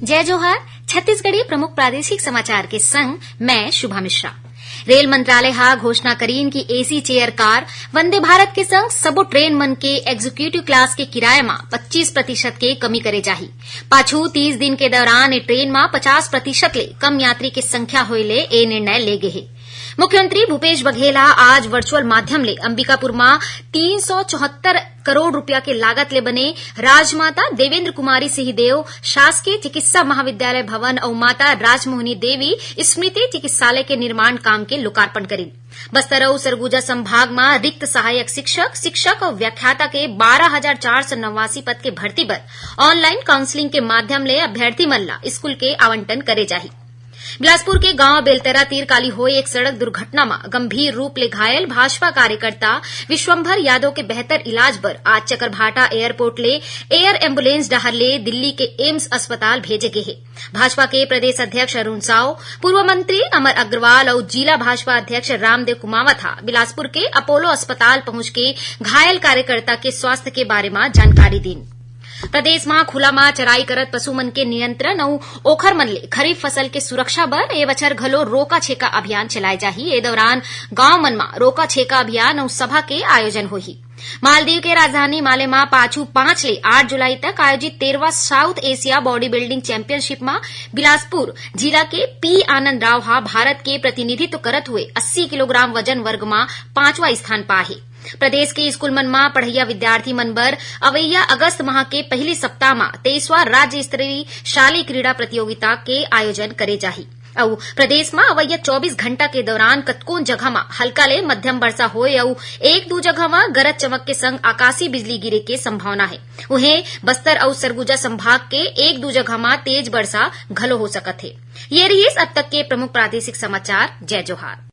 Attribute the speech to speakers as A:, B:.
A: जय जोहार। छत्तीसगढ़ी प्रमुख प्रादेशिक समाचार के संग मैं शुभा मिश्रा। रेल मंत्रालय हा घोषणा करीन की एसी चेयर कार वंदे भारत के संग सबो ट्रेन मन के एग्जीक्यूटिव क्लास के किराया में 25% के कमी करे जाही। पाछू 30 दिन के दौरान ए ट्रेन में 50% ले कम यात्री के संख्या होए ले ए निर्णय ले गे हे। मुख्यमंत्री भूपेश बघेल आज वर्चुअल माध्यम ले अंबिकापुर में 374 करोड़ रुपया के लागत ले बने राजमाता देवेंद्र कुमारी सिंहदेव शासकीय चिकित्सा महाविद्यालय भवन और माता राजमोहिनी देवी स्मृति चिकित्सालय के निर्माण काम के लोकार्पण करी। बस्तर और सरगुजा संभाग में रिक्त सहायक शिक्षक और व्याख्याता के 12,489 पद के भर्ती बर ऑनलाइन काउंसलिंग के माध्यम ले अभ्यर्थी मन ला स्कूल के आवंटन करे जाही। बिलासपुर के गांव बेलतरा तीर काली होई एक सड़क दुर्घटना में गंभीर रूप ले घायल भाजपा कार्यकर्ता विश्वंभर यादव के बेहतर इलाज बर आज चकरभाटा एयरपोर्ट ले एयर एम्बुलेंस डहर ले दिल्ली के एम्स अस्पताल भेजे गए हैं। भाजपा के प्रदेश अध्यक्ष अरुण साव, पूर्व मंत्री अमर अग्रवाल और जिला भाजपा अध्यक्ष रामदेव कुमावत बिलासपुर के अपोलो अस्पताल पहुंच के घायल कार्यकर्ता के स्वास्थ्य के बारे में जानकारी दी। प्रदेश में खुला में चराई करत पशु मन के नियंत्रण और ओखर मन ले खरीफ फसल के सुरक्षा बर ए बछर घलो रोका छेका अभियान चलाए जाही। ए दौरान गांव मन में रोका छेका अभियान और सभा के आयोजन होही। मालदीव के राजधानी माले में पाछू 5 ले 8 जुलाई तक आयोजित 13वां South Asia body building championship में बिलासपुर जिला के पी आनंद राव भारत के प्रतिनिधित्व करत हुए 80 किलोग्राम वजन वर्ग में 5वां स्थान पाहे। प्रदेश के स्कूल मन में पढ़इया विद्यार्थी मन बर अवैया अगस्त माह के पहली सप्ताह में 23वां राज्य स्तरीय शाली क्रीड़ा प्रतियोगिता के आयोजन करे जाही। और प्रदेश में अवैया 24 घंटा के दौरान कतकोन जगह में हल्का ले मध्यम वर्षा होए और 1-2 जगह में गरज चमक के संग आकाशीय बिजली गिरे के संभावना है। उन्हें बस्तर और सरगुजा संभाग के 1-2 जगह में तेज वर्षा घलो हो सकत है। ये रही अब तक के प्रमुख प्रादेशिक समाचार। जय जोहार।